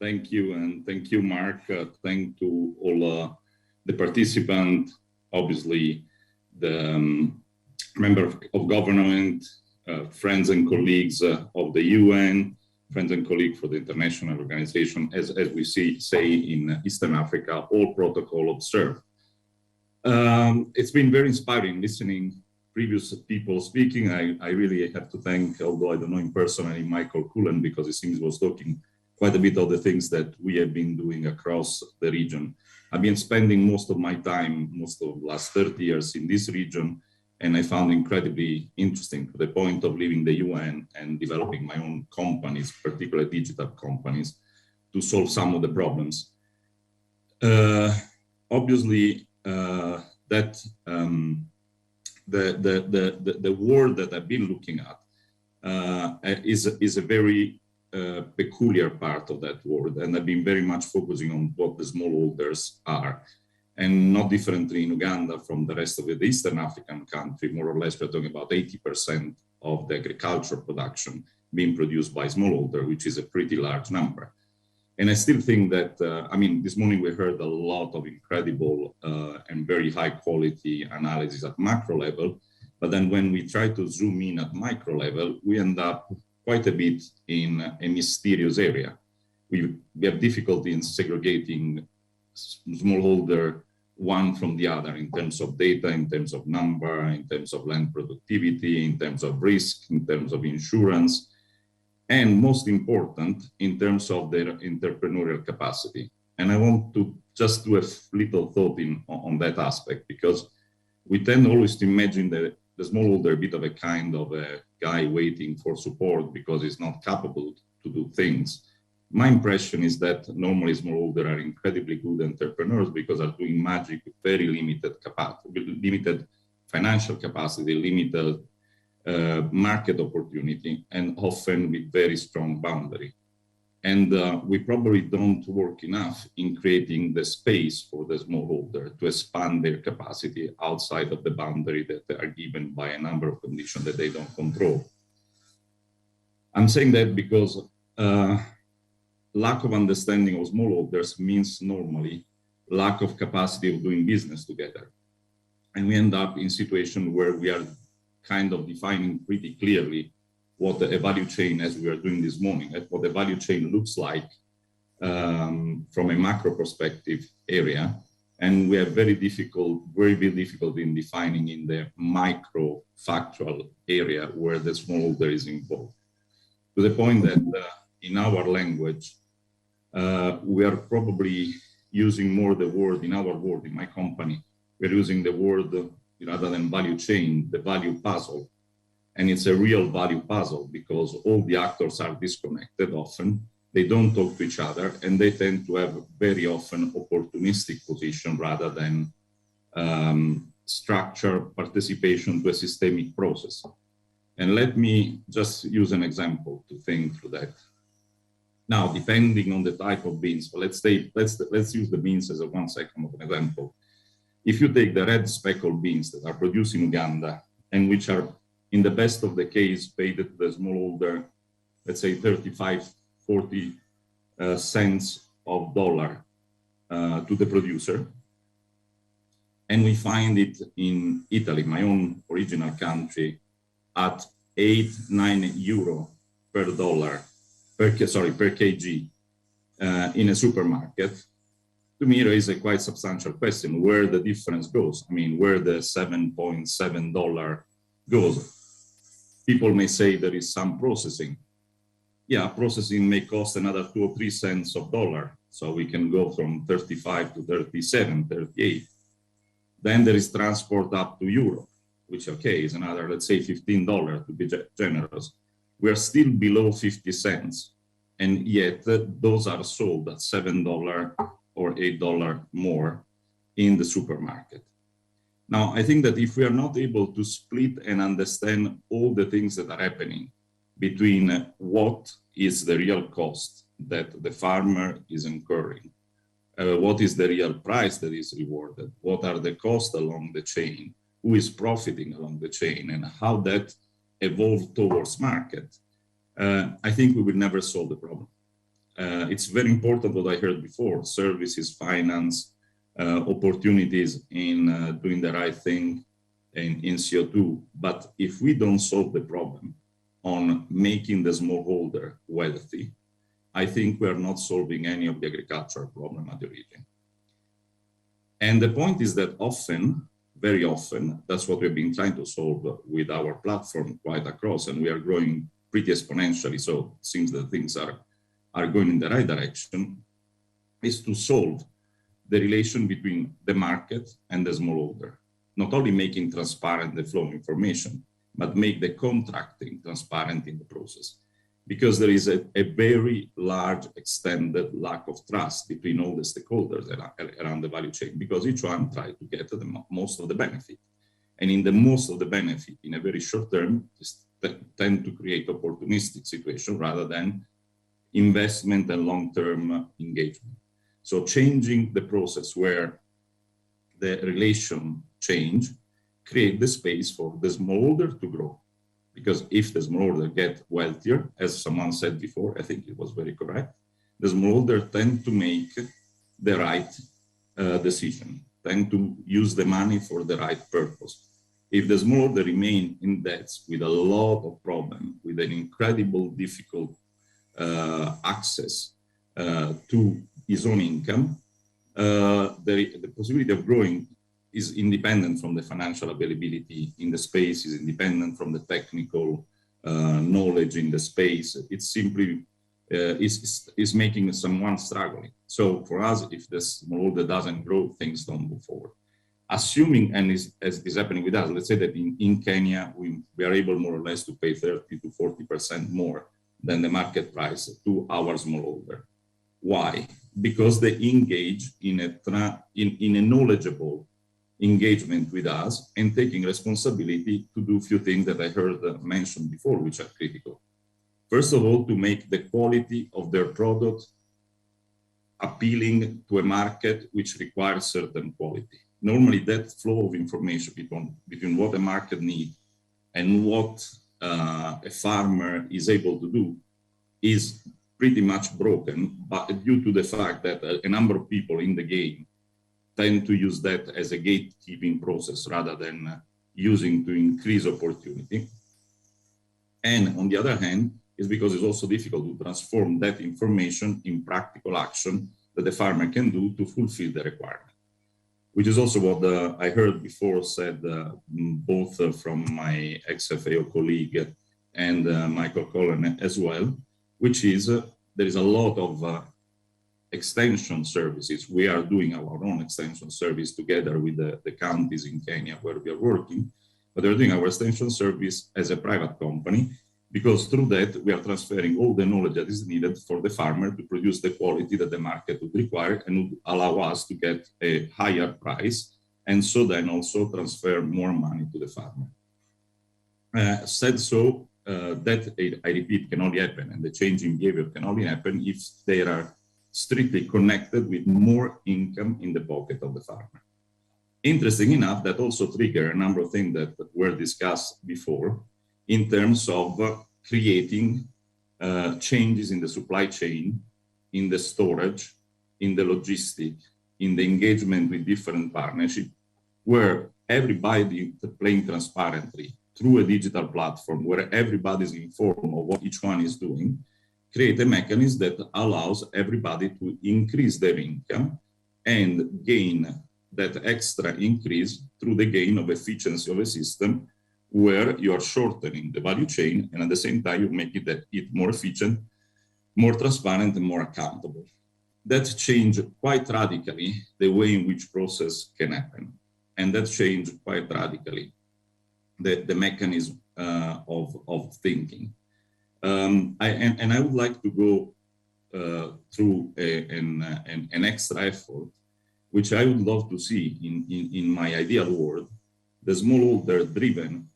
Thank you, and thank you, Mark. Thank to all the participants, obviously the member of government, friends and colleagues of the UN, friends and colleagues for the international organization, as we say in Eastern Africa, all protocol observed. It's been very inspiring listening previous people speaking. I really have to thank, although I don't know him personally, Michael Cullen, because it seems he was talking quite a bit of the things that we have been doing across the region. I've been spending most of my time, most of the last 30 years in this region, and I found incredibly interesting to the point of leaving the UN and developing my own companies, particularly digital companies, to solve some of the problems. Obviously, the world that I've been looking at is a very peculiar part of that world, and I've been very much focusing on what the smallholders are, and not differently in Uganda from the rest of the Eastern African country. More or less, we're talking about 80% of the agricultural production being produced by smallholder, which is a pretty large number. And I still think that, I mean, this morning we heard a lot of incredible and very high quality analysis at macro level, but then when we try to zoom in at micro level, we end up quite a bit in a mysterious area. We have difficulty in segregating smallholder one from the other in terms of data, in terms of number, in terms of land productivity, in terms of risk, in terms of insurance, and most important, in terms of their entrepreneurial capacity. And I want to just do a little thought on that aspect, because we tend always to imagine the smallholder a bit of a kind of a guy waiting for support because he's not capable to do things. My impression is that normally smallholder are incredibly good entrepreneurs because are doing magic with very limited capacity, limited financial capacity, limited market opportunity, and often with very strong boundary. And we probably don't work enough in creating the space for the smallholder to expand their capacity outside of the boundary that they are given by a number of conditions that they don't control. I'm saying that because lack of understanding of smallholders means normally lack of capacity of doing business together. And we end up in situations where we are kind of defining pretty clearly what a value chain, as we are doing this morning, what the value chain looks like from a macro perspective area. And we are very difficult in defining in the micro factual area where the smallholder is involved. To the point that in our language, we are probably using more the word, in our word, in my company, we're using the word, rather than value chain, the value puzzle. And it's a real value puzzle because all the actors are disconnected often. They don't talk to each other, and they tend to have very often opportunistic position rather than structured participation to a systemic process. And let me just use an example to think through that. Now, depending on the type of beans, so let's use the beans as a 1 second of an example. If you take the red speckled beans that are produced in Uganda and which are in the best of the case paid to the smallholder, let's say 35, 40 cents of dollar to the producer. And we find it in Italy, my own original country, at 8-9 euro per dollar, per kg in a supermarket. To me, there is a quite substantial question where the difference goes. I mean, where the $7.7 goes. People may say there is some processing. Yeah, processing may cost another 2 or 3 cents of dollar. So we can go from 35 to 37, 38. Then there is transport up to Europe, which, okay, is another, let's say, $15 to be generous. We are still below 50 cents. And yet those are sold at $7 or $8 more in the supermarket. Now, I think that if we are not able to split and understand all the things that are happening between what is the real cost that the farmer is incurring, what is the real price that is rewarded, what are the costs along the chain, who is profiting along the chain, and how that evolves towards market, I think we will never solve the problem. it's very important what I heard before, services, finance, opportunities in doing the right thing in CO2. But if we don't solve the problem on making the smallholder wealthy, I think we are not solving any of the agricultural problem at the origin. And the point is that often, very often, that's what we've been trying to solve with our platform quite across, and we are growing pretty exponentially. So it seems that things are going in the right direction, is to solve the relation between the market and the smallholder. Not only making transparent the flow of information, but make the contracting transparent in the process. Because there is a very large extended lack of trust between all the stakeholders around the value chain, because each one tries to get the most of the benefit. And in the most of the benefit, in a very short term, tend to create opportunistic situation rather than investment and long-term engagement. So changing the process where the relation change, create the space for the smallholder to grow. Because if the smallholder get wealthier, as someone said before, I think it was very correct, the smallholder tend to make the right decision, tend to use the money for the right purpose. If the smallholder remain in debts with a lot of problem, with an incredible difficult access to his own income, the possibility of growing is independent from the financial availability in the space, is independent from the technical knowledge in the space. It's simply is making someone struggling. So for us, if the smallholder doesn't grow, things don't move forward. Assuming, and as is happening with us, let's say that in Kenya, we are able more or less to pay 30 to 40% more than the market price to our smallholder. Why? Because they engage in a knowledgeable engagement with us and taking responsibility to do a few things that I heard mentioned before, which are critical. First of all, to make the quality of their product appealing to a market which requires certain quality. Normally, that flow of information between what the market needs and what a farmer is able to do is pretty much broken, but due to the fact that a number of people in the game tend to use that as a gatekeeping process rather than using to increase opportunity. And on the other hand, is because it's also difficult to transform that information in practical action that the farmer can do to fulfill the requirement, which is also what I heard before said both from my ex-FAO colleague and Michael Cullen as well, which is there is a lot of extension services. We are doing our own extension service together with the counties in Kenya where we are working, but they're doing our extension service as a private company, because through that we are transferring all the knowledge that is needed for the farmer to produce the quality that the market would require and would allow us to get a higher price, and so then also transfer more money to the farmer. Said so, that I repeat can only happen, and the change in behavior can only happen if they are strictly connected with more income in the pocket of the farmer. Interesting enough, that also triggered a number of things that were discussed before in terms of creating changes in the supply chain, in the storage, in the logistics, in the engagement with different partnerships, where everybody playing transparently through a digital platform, where everybody is informed of what each one is doing, create a mechanism that allows everybody to increase their income and gain that extra increase through the gain of efficiency of a system where you are shortening the value chain and at the same time you make it more efficient, more transparent and more accountable. That changed quite radically the way in which process can happen. And that changed quite radically the mechanism of thinking. I would like to go through an extra effort, which I would love to see in my ideal world, the smallholder driven,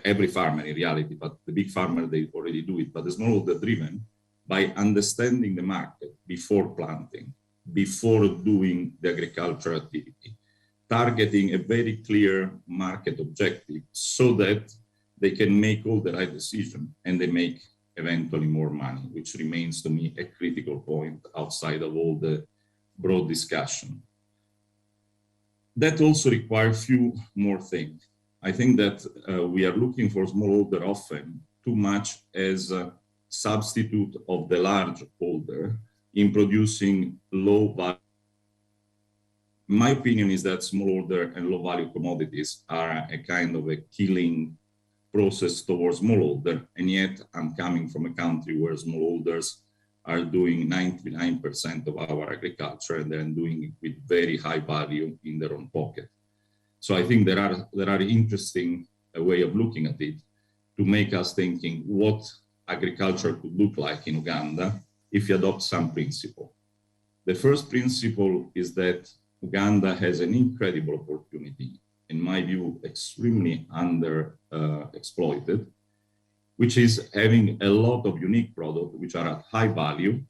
every farmer in reality, but the big farmer, they already do it, but the smallholder driven by understanding the market before planting, before doing the agricultural activity, targeting a very clear market objective so that they can make all the right decision and they make eventually more money, which remains to me a critical point outside of all the broad discussion. That also requires few more things. I think that we are looking for smallholder often too much as a substitute of the large holder in producing low value. My opinion is that smallholder and low value commodities are a kind of a killing process towards smallholder, and yet I'm coming from a country where smallholders are doing 99% of our agriculture, and they're doing it with very high value in their own pocket. So I think there are interesting way of looking at it to make us thinking what agriculture could look like in Uganda if you adopt some principle. The first principle is that Uganda has an incredible opportunity, in my view, extremely exploited, which is having a lot of unique products which are at high value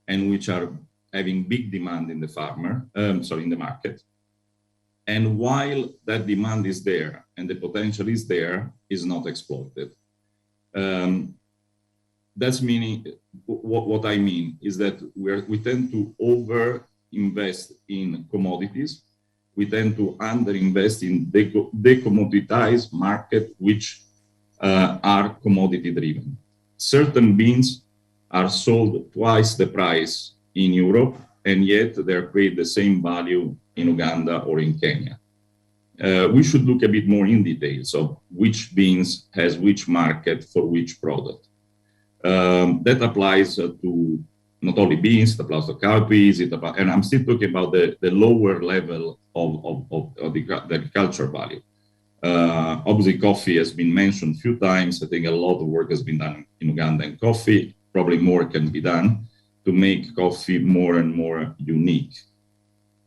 and which are having big demand in the market. And while that demand is there and the potential is there, is not exploited. That's meaning, what I mean is that we tend to over-invest in commodities. We tend to under-invest in decommoditized market, which are commodity-driven. Certain beans are sold twice the price in Europe, and yet they're paid the same value in Uganda or in Kenya. We should look a bit more in details of which beans has which market for which product. That applies to not only beans, it applies to cowpeas, and I'm still talking about the lower level of the agriculture value. Obviously, coffee has been mentioned a few times. I think a lot of work has been done in Uganda in coffee. Probably more can be done to make coffee more and more unique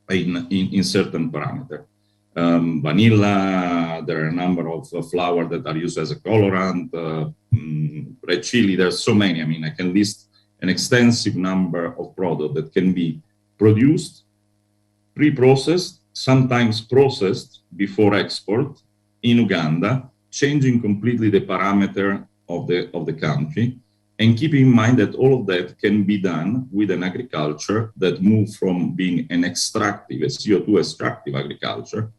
in certain parameters. Vanilla, there are a number of flowers that are used as a colorant, red chili, there's so many. I mean, I can list an extensive number of products that can be produced, pre-processed, sometimes processed before export in Uganda, changing completely the parameter of the country, and keep in mind that all of that can be done with an agriculture that moves from being an extractive, a CO2 extractive agriculture,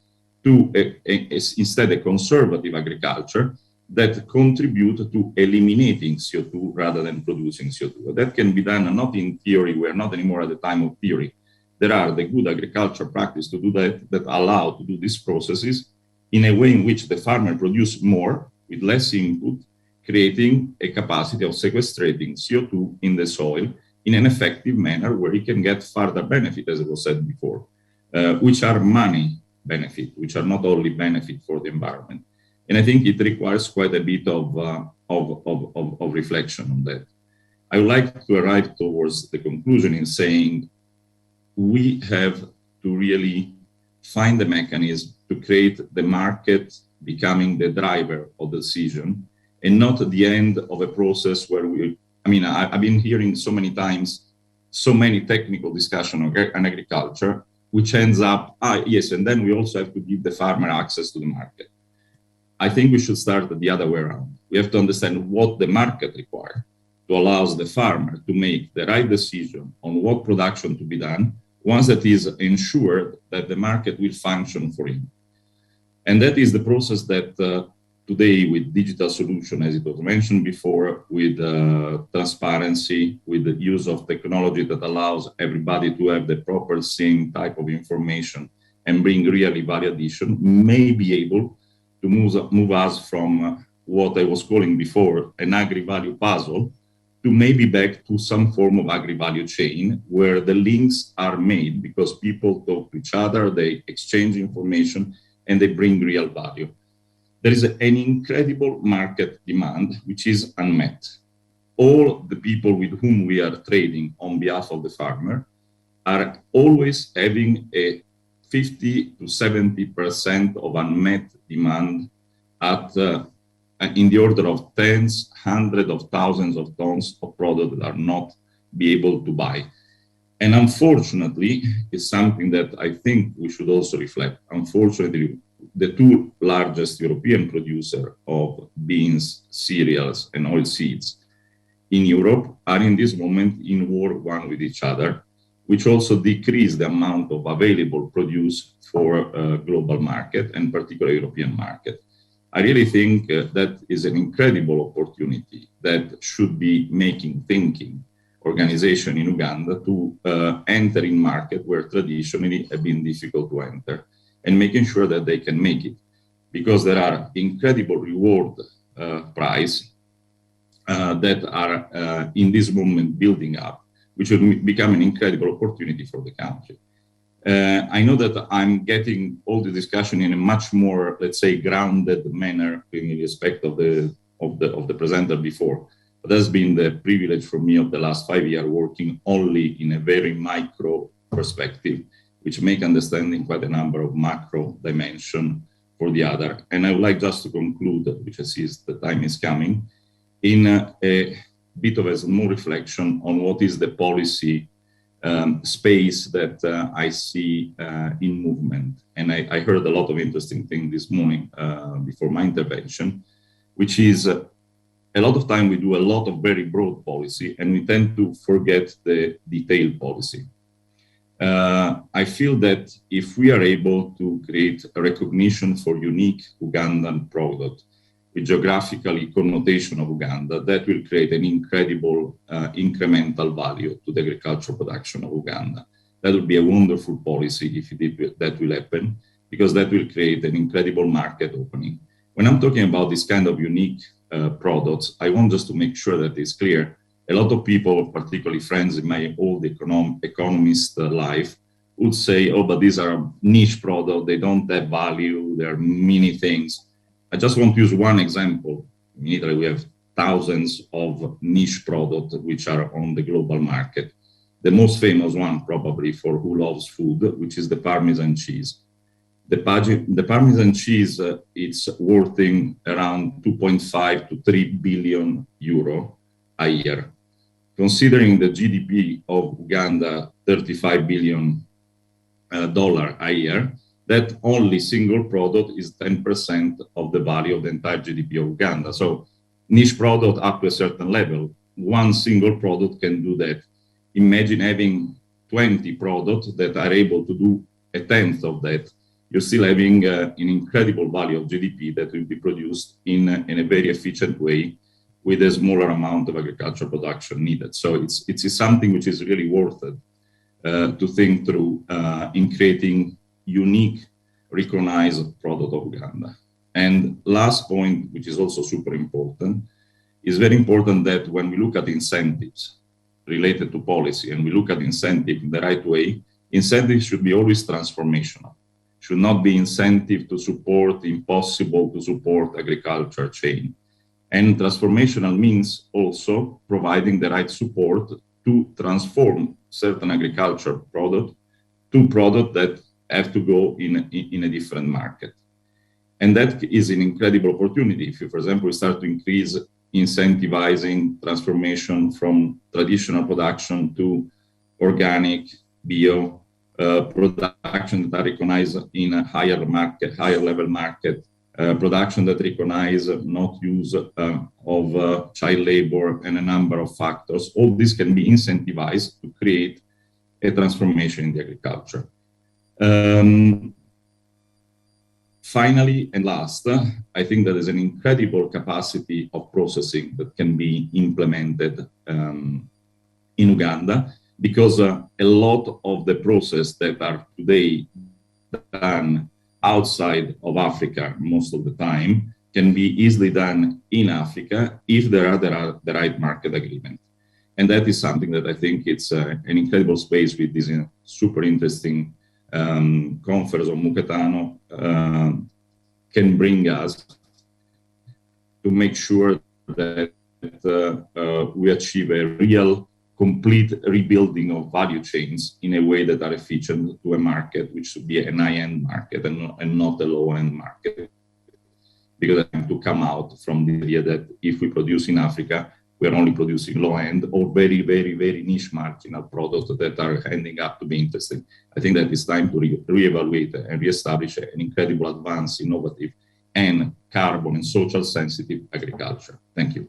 to instead a conservative agriculture that contribute to eliminating CO2 rather than producing CO2. That can be done not in theory. We're not anymore at the time of theory. There are the good agriculture practice to do that allow to do these processes in a way in which the farmer produces more with less input, creating a capacity of sequestrating CO2 in the soil in an effective manner where he can get further benefit, as it was said before, which are money benefit, which are not only benefit for the environment. And I think it requires quite a bit of reflection on that. I would like to arrive towards the conclusion in saying we have to really find the mechanism to create the market becoming the driver of the decision and not at the end of a process where I've been hearing so many times, so many technical discussion on agriculture, which ends up, yes, and then we also have to give the farmer access to the market. I think we should start the other way around. We have to understand what the market requires to allow the farmer to make the right decision on what production to be done, once that is ensured that the market will function for him. And that is the process that today with digital solution, as it was mentioned before, with transparency, with the use of technology that allows everybody to have the proper same type of information and bring really value addition, may be able to move us from what I was calling before an agri-value puzzle to maybe back to some form of agri-value chain where the links are made because people talk to each other, they exchange information, and they bring real value. There is an incredible market demand which is unmet. All the people with whom we are trading on behalf of the farmer are always having a 50 to 70% of unmet demand in the order of tens, hundreds of thousands of tons of product that are not be able to buy. And unfortunately, it's something that I think we should also reflect. Unfortunately, the two largest European producers of beans, cereals, and oilseeds in Europe are in this moment in war one with each other, which also decrease the amount of available produce for global market and particularly European market. I really think that is an incredible opportunity that should be making thinking organization in Uganda to enter in market where traditionally have been difficult to enter, and making sure that they can make it, because there are incredible reward price that are in this moment building up, which will become an incredible opportunity for the country. I know that I'm getting all the discussion in a much more, let's say, grounded manner in respect of the presenter before. But that's been the privilege for me of the last 5 years working only in a very micro perspective, which make understanding quite a number of macro dimension for the other. And I would like just to conclude, which I see the time is coming, in a bit of a small reflection on what is the policy space that I see in movement. And I heard a lot of interesting things this morning before my intervention, which is a lot of time we do a lot of very broad policy and we tend to forget the detailed policy. I feel that if we are able to create a recognition for unique Ugandan product with geographically connotation of Uganda, that will create an incredible incremental value to the agricultural production of Uganda. That would be a wonderful policy if that will happen, because that will create an incredible market opening. When I'm talking about this kind of unique products, I want just to make sure that it's clear. A lot of people, particularly friends in my old economist life, would say, oh, but these are niche products, they don't have value, there are many things. I just want to use one example. In Italy, we have thousands of niche products which are on the global market. The most famous one, probably for who loves food, which is the Parmesan cheese. The Parmesan cheese, it's worth around 2.5 to 3 billion euro a year. Considering the GDP of Uganda, $35 billion a year, that only single product is 10% of the value of the entire GDP of Uganda. So niche product up to a certain level, one single product can do that. Imagine having 20 products that are able to do a tenth of that. You're still having an incredible value of GDP that will be produced in a very efficient way with a smaller amount of agricultural production needed. So it's something which is really worth it to think through in creating unique, recognized product of Uganda. And last point, which is also super important, is very important that when we look at incentives related to policy and we look at incentive in the right way, incentives should be always transformational. Should not be incentive to support impossible to support agriculture chain. And transformational means also providing the right support to transform certain agriculture product to product that have to go in a different market. And that is an incredible opportunity. If you, for example, start to increase incentivizing transformation from traditional production to organic, bio, production that are recognized in a higher market, higher level market, production that recognize not use of child labor and a number of factors. All this can be incentivized to create a transformation in the agriculture. Finally and last, I think there is an incredible capacity of processing that can be implemented in Uganda, because a lot of the process that are today done outside of Africa most of the time can be easily done in Africa if there are the right market agreement. And that is something that I think it's an incredible space with this super interesting conference of Mukatano can bring us to make sure that we achieve a real complete rebuilding of value chains in a way that are efficient to a market, which should be an high-end market and not a low-end market. Because I have to come out from the idea that if we produce in Africa, we're only producing low-end or very, very, very niche marginal products that are ending up to be interesting. I think that it's time to reevaluate and reestablish an incredible advanced, innovative, and carbon and social sensitive agriculture. Thank you.